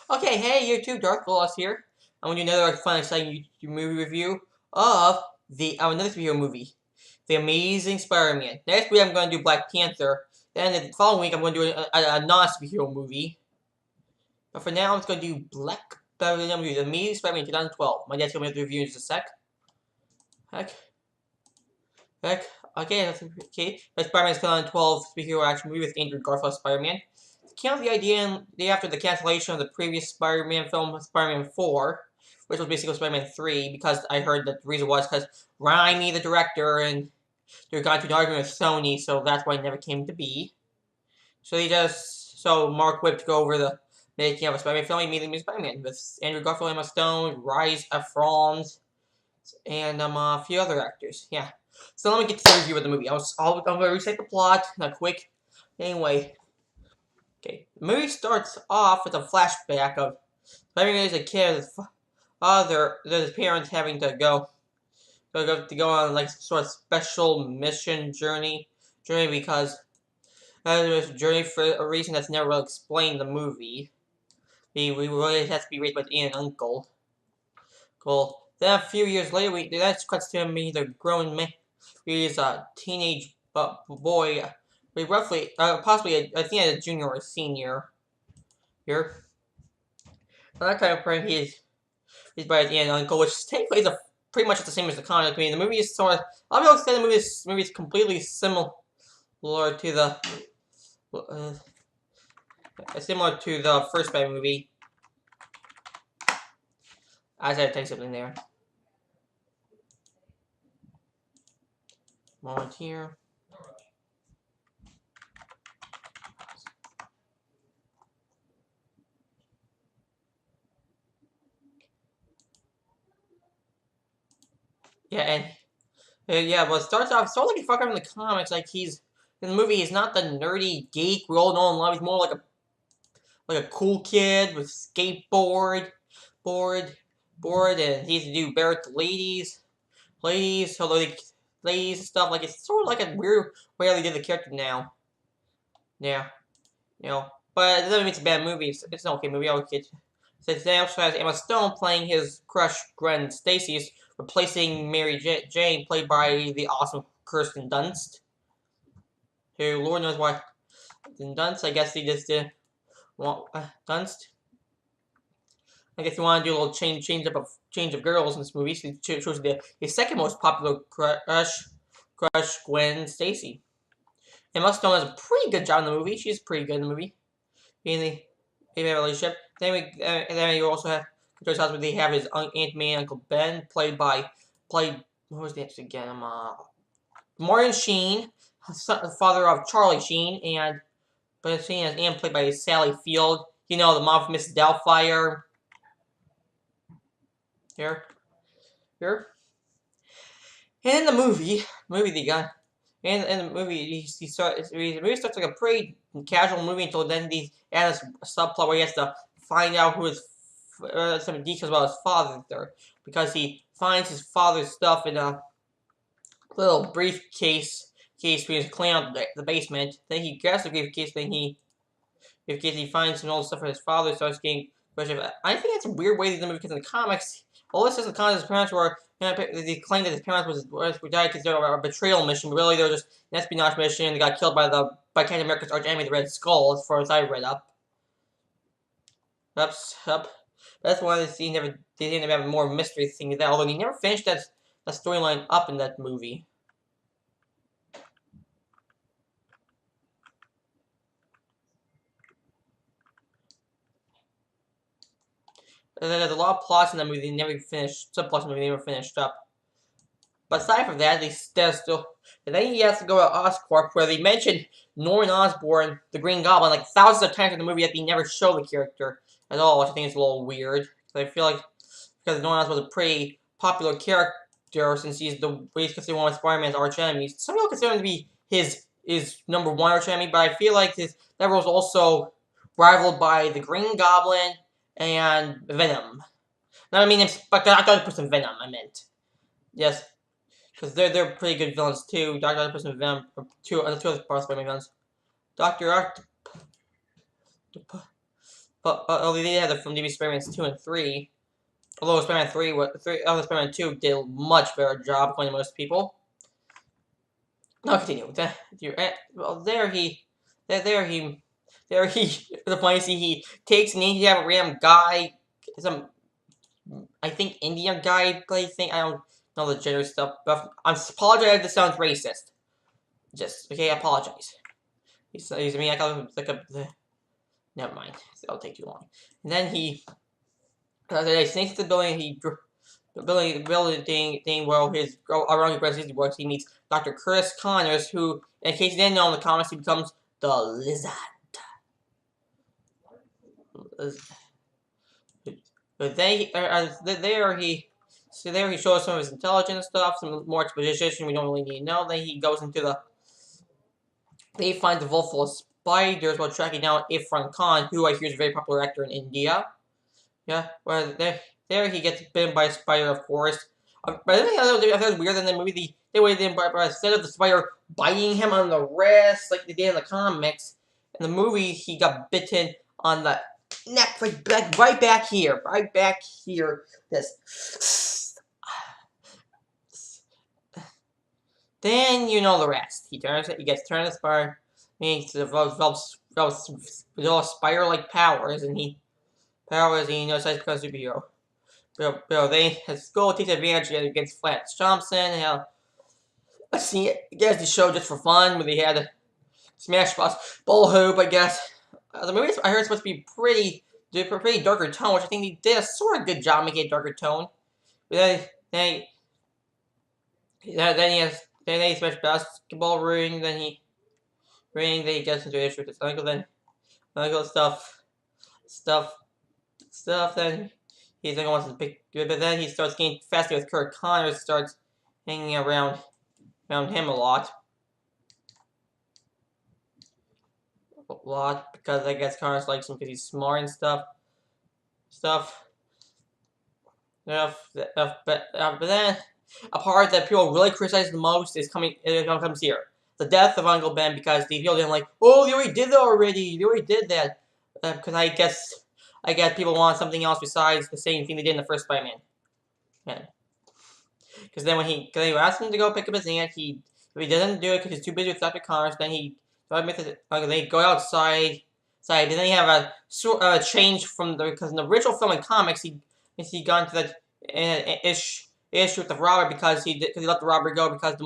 Okay, hey, you two, Dark Lost here. I'm gonna do another fun, exciting movie review of another superhero movie, The Amazing Spider-Man. Next week, I'm gonna do Black Panther. Then the following week, I'm gonna do a non-superhero movie. But for now, I'm just gonna do I'm gonna do The Amazing Spider-Man 2012. My dad's gonna do the review in just a sec. Heck, heck. Okay, okay. But Spider-Man's 2012 superhero action movie with Andrew Garfield as Spider-Man. Came out the idea after the cancellation of the previous Spider-Man film, Spider-Man 4, which was basically Spider-Man 3, because I heard that the reason was because Raimi, the director, and they got into an argument with Sony, so that's why it never came to be. So Mark Whip took over the making of a Spider-Man film, immediately made Spider-Man, with Andrew Garfield, Emma Stone, Rise Efrons, and a few other actors. Yeah. So let me get to the review of the movie. I'm going to recite the plot, not quick. Anyway. Okay, the movie starts off with a flashback of Spider-Man as a kid, his parents having to go on like some sort of special mission journey because it was a journey for a reason that's never really explained in the movie. We really has to be raised by an uncle. Cool. Then a few years later, that cuts to him being a grown man. He's a teenage boy, roughly, possibly, I think, a junior or a senior here. At that time frame, he's by the end uncle, which technically is pretty much the same as the comic. I mean, the movie is sort of. I'll be able to say the movie is completely similar to uh, first Batman movie. I just had to take something there. Moment here. Yeah, and yeah, well, it starts off sort of like a fucker in the comics. Like he's in the movie, he's not the nerdy geek we all know and love. He's more like a cool kid with skateboard, and he's to do better with the ladies, although ladies and stuff. Like it's sort of like a weird way they did the character now. Yeah, but it doesn't mean it's a bad movie. It's an okay movie. I'll get. So they also has Emma Stone playing his crush Gwen Stacy's, replacing Mary Jane, played by the awesome Kirsten Dunst. Who Lord knows why Dunst. I guess he just did want Dunst. I guess you want to do a little change of girls in this movie. So he chose his second most popular crush Gwen Stacy. Emma Stone does a pretty good job in the movie. She's pretty good in the movie. In the relationship. Then you also have Joyce House where they have his Aunt May and Uncle Ben, played what was the name again? Martin Sheen, father of Charlie Sheen, and Sheen and played by Sally Field. You know, the mom from Mrs. Doubtfire. Here. And in the movie they got. And the movie, the movie starts like a pretty casual movie until then he adds a subplot where he has to find out who some details about his father there, because he finds his father's stuff in a little briefcase where he's cleaning out the basement. Then he grabs the briefcase, he finds some old stuff from his father, starts getting questioned. I think that's a weird way to do the movie because in the comics, all this is in the comics, his parents were. They claimed that his parents were died because they were a betrayal mission, but really they were just an espionage mission. They got killed by Captain America's arch enemy, the Red Skull, as far as I read up. Up. That's why they didn't have more mystery things. That although he never finished that storyline up in that movie. There's a lot of plots in that movie they never finished. Subplots in the movie they never finished up. But aside from that, there's still. And then he has to go to Oscorp, where they mentioned Norman Osborn, the Green Goblin, like thousands of times in the movie, yet they never show the character at all, which I think is a little weird. I feel like because Norman Osborn was a pretty popular character since he's considered one of Spider-Man's arch enemies. Some people consider him to be his number one arch enemy, but I feel like that role is also rivaled by the Green Goblin and Venom. No, I mean, but not the other person Venom. I meant yes. Because they're pretty good villains too. Doctor Octopus and Venom are two other Spider-Man villains. Doctor Octopus. but they had it from TV Spider-Man 2 and 3. Although Spider-Man 3, Spider-Man 2 did a much better job according to most people. Now continue. Well, the point is he takes an Indian random guy, some, I think Indian guy play thing. I don't know the gender stuff, but I apologize if this sounds racist. Just, okay, I apologize. He's I mean, I call him like a, never mind. It'll take too long. And then he sneaks into the building, the building thing where his around his president works. He meets Dr. Chris Connors, who, in case you didn't know, in the comics, he becomes the Lizard. But there he shows some of his intelligence stuff, some more exposition we don't really need to know. Then he goes into the. They find the vault full of spiders while tracking down Irfan Khan, who I hear is a very popular actor in India. Yeah, well, there he gets bitten by a spider, of course. But I think I thought it was weird in the movie. They waited in, but instead of the spider biting him on the wrist like they did in the comics, in the movie he got bitten on the neck, like right back here. This. Then you know the rest. He gets turned to spider. He develops spider-like powers, and he knows how to become a superhero. His goal takes advantage against Flash Thompson. I see it. I guess the show just for fun, where they had a Smash Ball hoop. I guess the movie I heard is supposed to be pretty darker tone, which I think they did a sort of good job making it darker tone. But then he has Smash basketball ring. Then he gets into an issue with his uncle. Then uncle stuff. Then he's like wants to pick, but then he starts getting faster with Kurt Connors. Starts hanging around him a lot because I guess Connors likes him because he's smart and stuff. But then a part that people really criticize the most comes here: the death of Uncle Ben, because the people didn't like. Oh, they already did that already. They already did that because I guess people want something else besides the same thing they did in the first Spider-Man. Yeah. Because then when he asked him to go pick up his aunt, if he doesn't do it because he's too busy with Dr. Connors, then they go outside. And then you have a change from because in the original film and comics he got into that issue with the robber because he let the robber go because the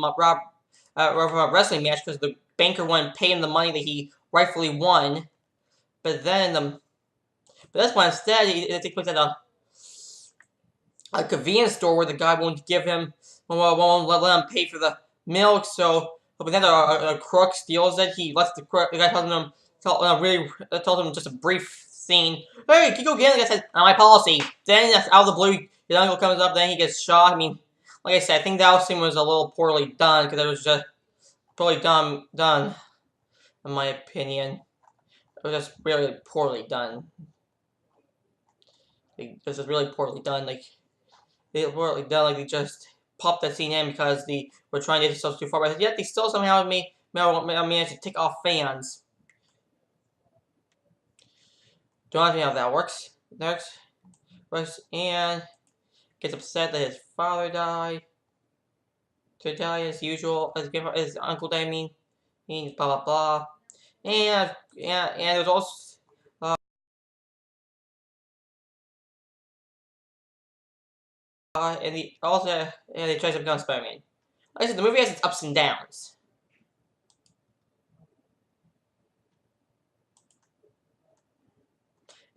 wrestling match because the banker wouldn't pay him the money that he rightfully won. But that's why instead it takes place at a convenience store where the guy won't let him pay for the milk. So, but then a crook steals it. He lets the guy tells him just a brief scene. Hey, can you go get it? The guy says, "On my policy." Then out of the blue, his uncle comes up. Then he gets shot. I mean, like I said, I think that scene was a little poorly done because it was just poorly done, in my opinion. It was just really poorly done. This is really poorly done. They just popped that scene in because they were trying to get themselves too far, but yet they still somehow managed to tick off fans. Don't know how that works. And gets upset that his father died. To die as usual, his uncle died. I mean, blah blah blah. And there's also. And he tries to become Spider-Man. Like I said, the movie has its ups and downs.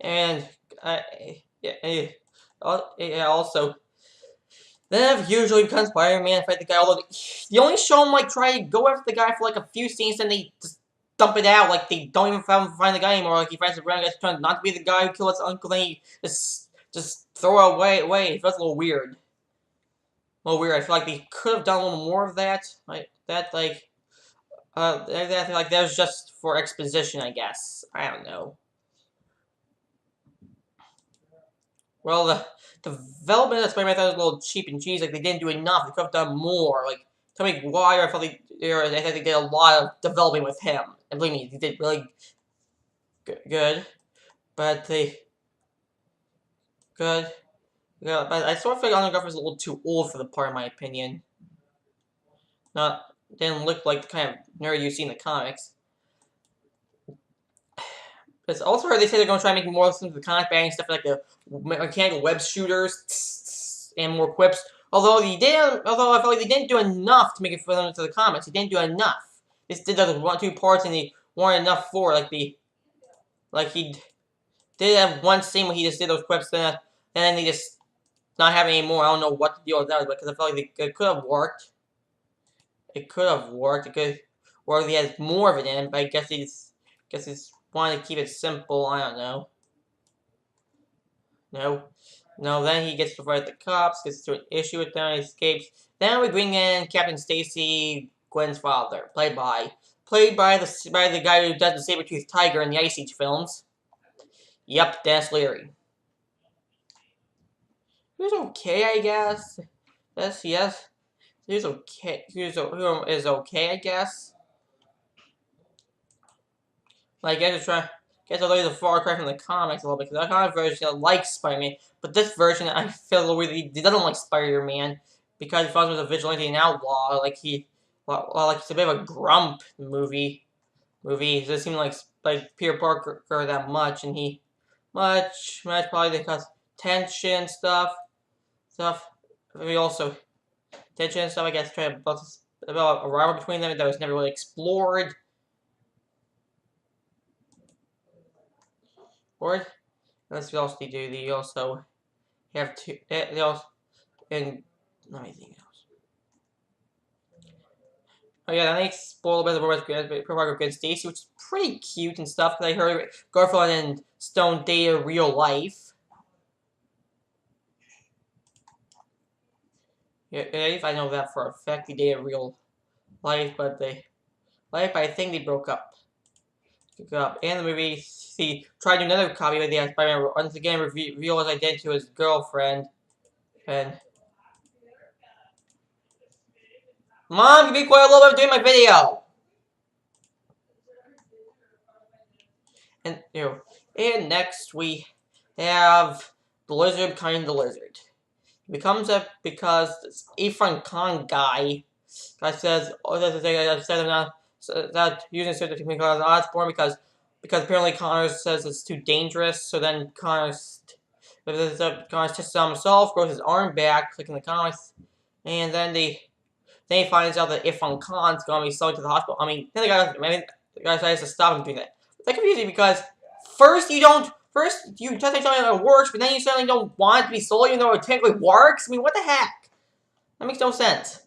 And also, then usually becomes Spider-Man, fight the guy. Although they only show him try to go after the guy for a few scenes, and they just dump it out. They don't even find the guy anymore. He finds the brown guy trying not to be the guy who killed his uncle. Then he just throw it away. It feels a little weird. I feel like they could have done a little more of that. That was just for exposition, I guess. I don't know. Well, the development of Spider-Man I thought was a little cheap and cheesy. They didn't do enough. They could have done more. Tobey Maguire, I thought they did a lot of developing with him. And believe me, they did really good. but they good. Yeah, but I sort of think Andrew Garfield's a little too old for the part, in my opinion. Not didn't look like the kind of nerd you see in the comics. It's also heard they say they're going to try and make more of the comic bang stuff like the mechanical web shooters and more quips. Although I felt like they didn't do enough to make it for them into the comics. They didn't do enough. This did the 1-2 parts and they weren't enough for he did have one scene where he just did those quips and then they just not have any more. I don't know what the deal with that was because I felt like it could have worked. It could have worked. It could, or he has more of it in, but I guess he's wanting to keep it simple. I don't know. No. No, then he gets to fight the cops, gets to an issue with them, escapes. Then we bring in Captain Stacy, Gwen's father, played by the guy who does the saber-toothed tiger in the Ice Age films. Yep, Dennis Leary. He was okay, I guess. Yes. He was okay. He is okay, I guess. Like, I guess a little far cry from the comics a little bit, because that kind of version likes Spider-Man, but this version, I feel a little weird he doesn't like Spider-Man, because he thought he was a vigilante and outlaw, like he's a bit of a grump in the movie. It doesn't seem like Peter Parker that much, and he, much probably because tension stuff, maybe also, tension and stuff, I guess, trying about a rivalry between them that was never really explored. Or let's see what else they do. They also have two. They also and let me think else. Oh yeah, then they spoil a bit of the romance with Stacy, which is pretty cute and stuff. Because I heard Garfield and Stone date real life. Yeah, if I know that for a fact, they dated real life, but I think they broke up. And the movie, he tried to do another copy with the Spider-Man once again reveal his identity to his girlfriend, and Mom, you be quiet a little bit. I'm doing my video. And next we have the lizard becoming the lizard. It becomes up because this Ifan Khan guy says, "Oh, that's the thing I said that using certain technique on Osborn because apparently Connor says it's too dangerous. So then Connor tests on himself, grows his arm back, clicking the comics, and then he finds out that Ifan Khan's gonna be sold to the hospital. I mean, then the guy decides to stop him doing that. But that's confusing because first you tell me it works, but then you suddenly don't want it to be sold even though it technically works. I mean, what the heck? That makes no sense.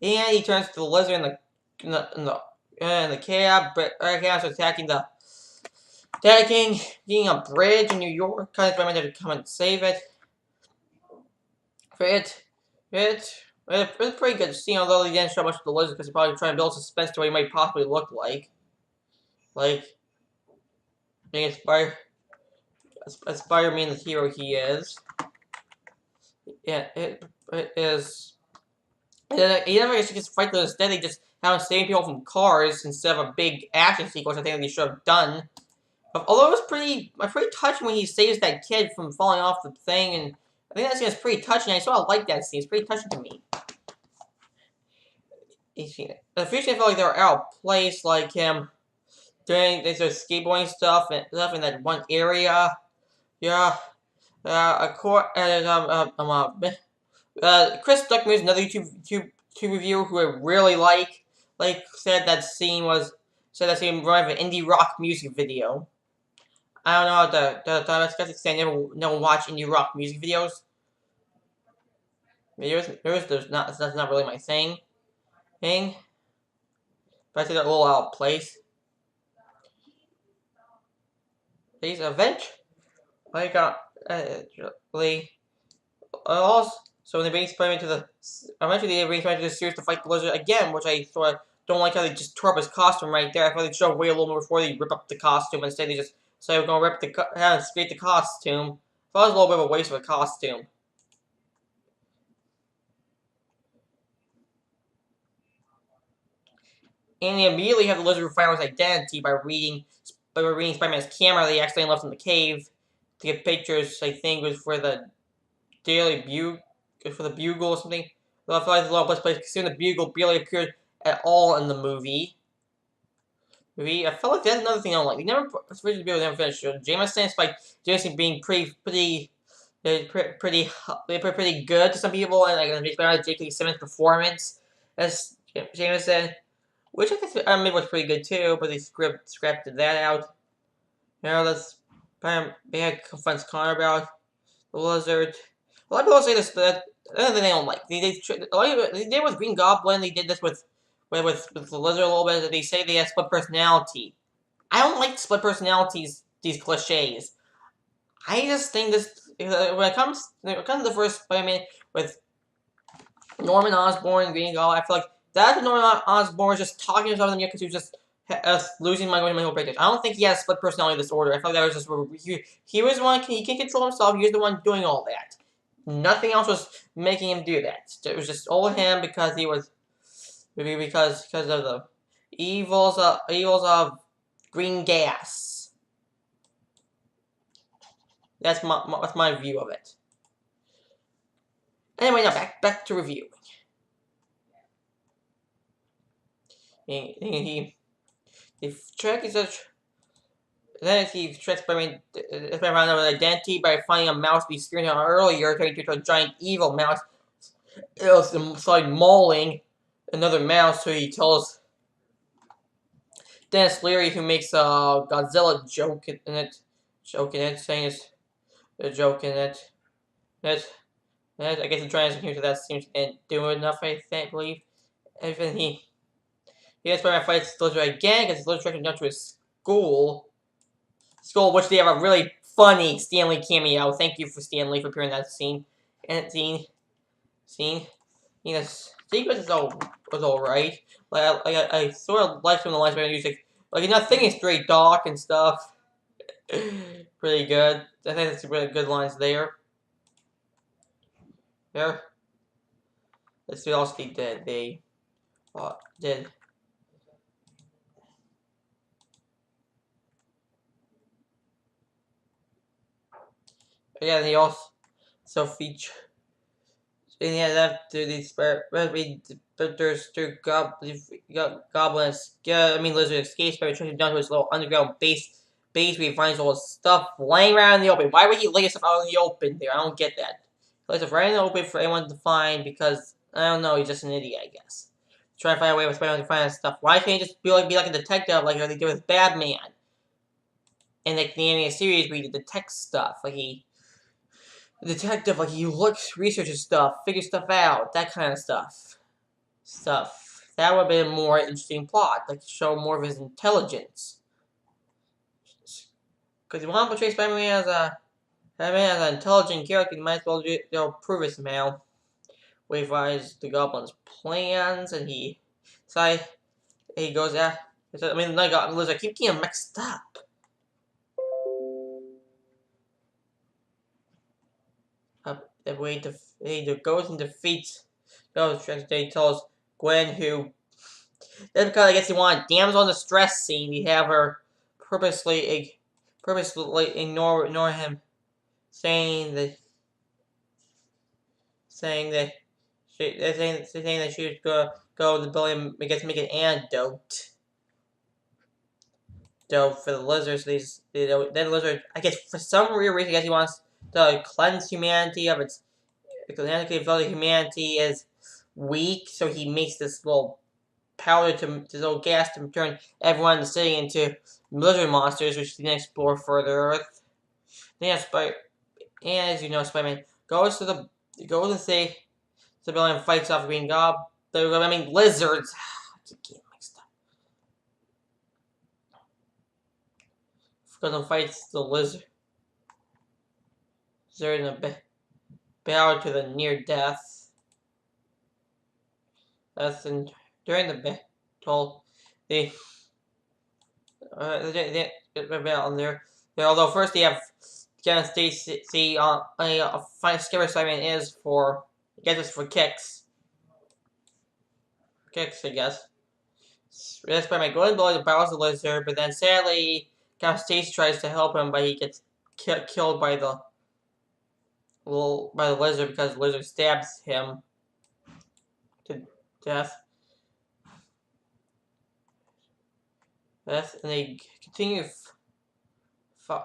And he turns to the lizard in the cab, but starts attacking a bridge in New York. Kind of Spider-Man to come and save it. It's a pretty good scene, although he didn't show much of the lizard because he probably trying to build suspense to what he might possibly look like. Like, being a Spider-Man, the hero he is. Yeah, it is. He never actually gets to fight those. Instead, they just have him saving people from cars instead of a big action sequence. I think they should have done. Although it was pretty touching when he saves that kid from falling off the thing, and I think that scene is pretty touching. I sort of like that scene. It's pretty touching to me. The future felt like they were out of place, like him doing this skateboarding stuff in that one area. Yeah, Chris Duckman is another YouTube reviewer who I really like. Said that scene reminded of an indie rock music video. I don't know the I never watch indie rock music videos. There's not that's not really my thing. But I think they're a little out of place. These event really also so they bring Spider-Man to the eventually they bring Spider-Man to the series to fight the Lizard again, which I sort of don't like how they just tore up his costume right there. I thought they'd show way a little more before they rip up the costume. Instead, they just say we're gonna scrape the costume. So that was a little bit of a waste of a costume. And they immediately have the Lizard find out his identity by they were reading Spider-Man's camera. They accidentally left in the cave to get pictures. I think it was for the Daily Bugle, for the Bugle or something. I feel like the little place considering the Bugle barely appeared at all in the movie. I felt like that's another thing I don't like. They never originally Bugle never finished. Jameson, like Jameson being pretty pretty good to some people, and like especially J.K. Simmons' performance as Jameson, which I guess maybe was pretty good too, but they scripted that out. You know, that's Spider-Man confronts Connor about the Lizard. A lot of people say this, but another thing they don't like. They did with Green Goblin. They did this with the Lizard a little bit. They say they have split personality. I don't like split personalities. These cliches. I just think this when it comes to the first Spider-Man with Norman Osborn, Green Goblin, I feel like that Norman Osborn was just talking to some of them because he was just losing my whole pictures. I don't think he has split personality disorder. I feel like that was just he was the one he can control himself. He was the one doing all that. Nothing else was making him do that. It was just all him because he was maybe because of the evils of green gas. That's my view of it. Anyway, now back to reviewing. He tracks Spider-Man found out his identity by finding a mouse we experienced earlier, turning into a giant evil mouse. It was started mauling another mouse, so he tells Dennis Leary, who makes a Godzilla joke in it, saying it's a joke in it. I guess the translation to that seems to do enough, I believe. And then he gets Spider-Man fights the Lizard again, because the Lizard tracks him down to his school, which they have a really funny Stan Lee cameo. Thank you for Stan Lee for appearing in that scene. You know, sequence was alright. I sort of liked some of the lines Spider-Man music. Like, nothing is straight dark and stuff. Pretty good. I think that's really good lines there. There. Let's see what else they did. They did. Yeah, they also feature. And yeah, that to these there's two goblins. Yeah, I mean lizard escapes by returning down to his little underground base where he finds all his stuff laying around in the open. Why would he lay stuff out in the open there? I don't get that. He lays stuff right in the open for anyone to find because I don't know, he's just an idiot, I guess. Trying to find a way with Spider-Man to find stuff. Why can't he just be like a detective like they do with Batman? And like the animated series where he detects stuff. Like he detective, like he looks, researches stuff, figures stuff out, that kind of stuff. That would have been a more interesting plot, like to show more of his intelligence. Because you want to portray Spider-Man as an intelligent character, you might as well prove it somehow. Where he finds the Goblin's plans, and he goes out. I mean, I keep getting them mixed up. The way he goes and defeats those tricks. They tells Gwen who. That's because I guess he wanted damsel in distress scene. He have her purposely ignore him, saying that she was gonna go to the building and make an antidote. For the lizards, then the lizard, I guess for some weird reason, I guess he wants to cleanse humanity of its. Because he felt that humanity is weak, so he makes this little powder this little gas to turn everyone in the city into lizard monsters, which he then explore further Earth. Then and as you know, Spider-Man goes to the building and fights off Green Goblin. Lizards. I keep getting mixed up. Goes and fights the lizard. In a battle to the near death. During the battle, they battle there. Although first they have Jen Stacy find scary Spider-Man is for I guess it's for kicks. I guess. That's Spider-Man going below the battles of the lizard, but then sadly Stacy tries to help him, but he gets killed by the lizard because the lizard stabs him to death. And they continue.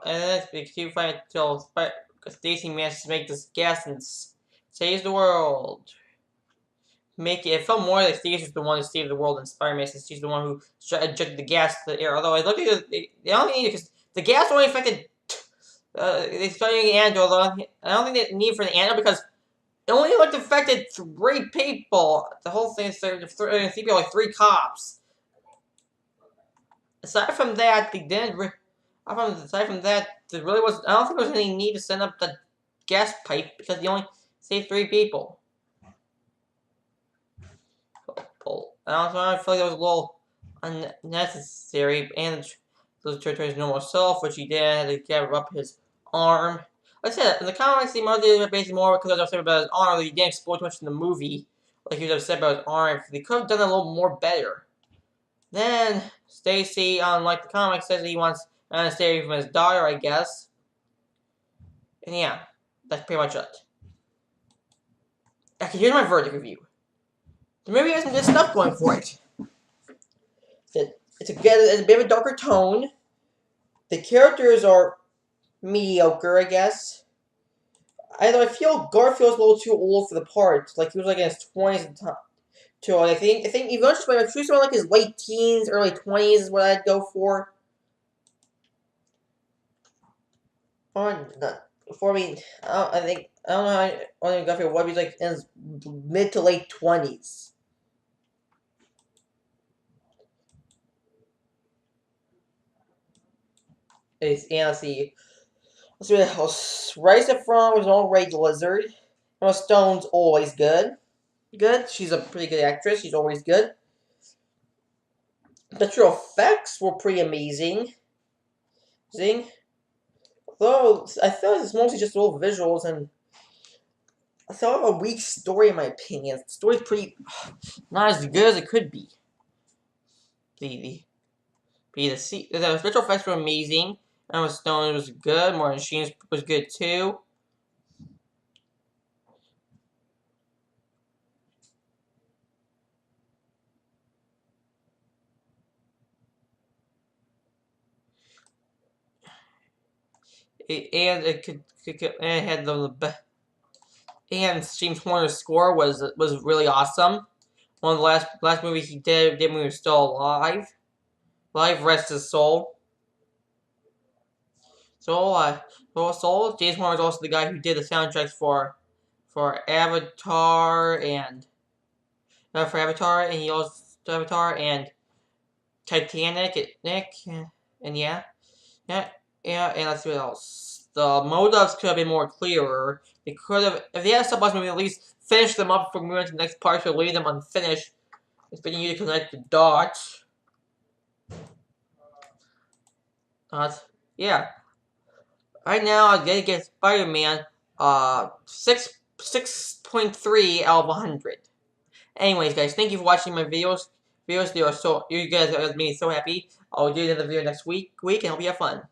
And they continue fighting until Stacy manages to make this gas and saves the world. It felt more like Stacy was the one who saved the world than Spider-Man, since she's the one who ejected the gas to the air. Although I look at it, they only need it because the gas only affected. They started using Andrew. Although I don't think they need for the Andrew because it only affected 3 people. The whole thing is like 3 cops. Aside from that, they didn't. Aside from that, there really was. I don't think there was any need to send up the gas pipe because you only saved 3 people. I feel like that was a little unnecessary, and the territory's normal self, which he did, had to give up his arm. Like I said, in the comics, he motivated basically more because I was upset about his arm. He didn't explore too much in the movie, like he was upset about his arm. They could have done it a little more better. Then Stacy, unlike the comics, says that he wants Anastasia from his daughter, I guess. And yeah, that's pretty much it. Okay, here's my verdict review. The movie has some good stuff going for it. It's a bit of a darker tone. The characters are mediocre, I guess. I feel Garfield's a little too old for the part. Like he was like in his 20s at the time. Too. I think eventually, if he's like his late teens, early 20s is what I'd go for. Or not. For me, I don't know how Garfield would be like in his mid to late 20s. And let's see what else. Rise of Front was an old lizard. Emma Stone's always good. She's a pretty good actress. She's always good. The true effects were pretty amazing. Though I feel like it's mostly just little visuals, and I feel like a weak story in my opinion. The story's pretty not as good as it could be. The special effects were amazing. Emma Stone was good. Martin Sheen was good too. It had and James Horner's score was really awesome. One of the last movies he did when he was still alive. Rest his soul. James Horner is also the guy who did the soundtracks for Avatar and he also Avatar and Titanic, and yeah, and let's see what else. The motives could have been more clearer. They could have, if they had stopped movie, at least finish them up before moving to the next part, so leave them unfinished, expecting you to connect the dots. Yeah. Right now, I'm gonna get Spider-Man 6.3 out of 100. Anyways, guys, thank you for watching my videos. You guys have made me so happy. I'll do another video next week, and hope you have fun.